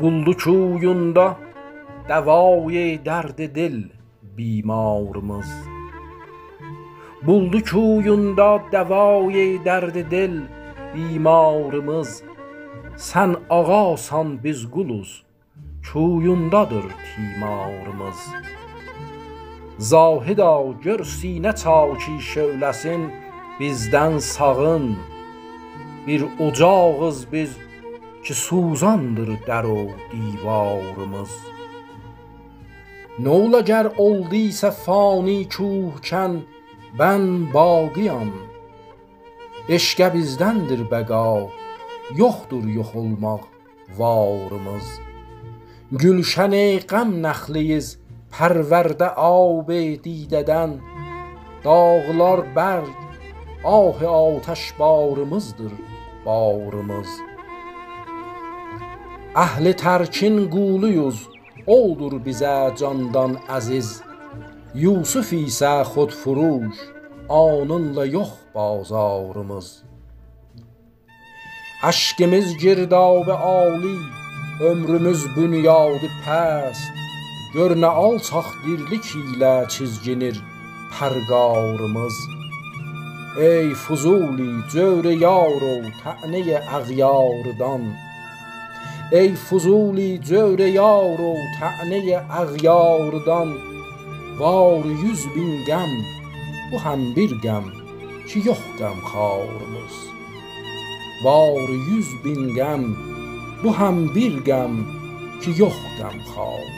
Buldu kuyunda devayı derdi dil bimarımız. Buldu kuyunda devayı derdi dil bimarımız. Sen ağasan biz kuluz, kuyundadır timarımız. Zahida gör sinə çaki şöləsin bizdən sağın. Bir ocağız biz ki suzandır dəro divarımız. Nə ola gər oldiysə fani kuhkən mən baqiyam. Eşqə bizdəndir bəqa, yoxdur yox olmaq varımız. Gülşən-i qəm nəxliyiz pərvərdə ab-i didədən. Dağlar bərg, ah-ı atəş barımızdır barımız. Əhli tərkin quluyuz, oldur bizə candan əziz. Yusuf isə xodfuruş, anınla yox bazarımız. Əşqimiz girdab-ı ali, ömrümüz bünyadı pəst. Gör nə alçaq dirlik ilə çizginir pərgarımız. Ey Fuzuli cövrü yar ol tə'ne-i əğyardan. Ey Fuzuli cövrü yar ol tə'ne-i əğyardan. Var 100 bin qəm, bu həm bir qəm ki yox qəmxarımız. Var 100 bin qəm, bu həm bir qəm ki yox qəmxarımız.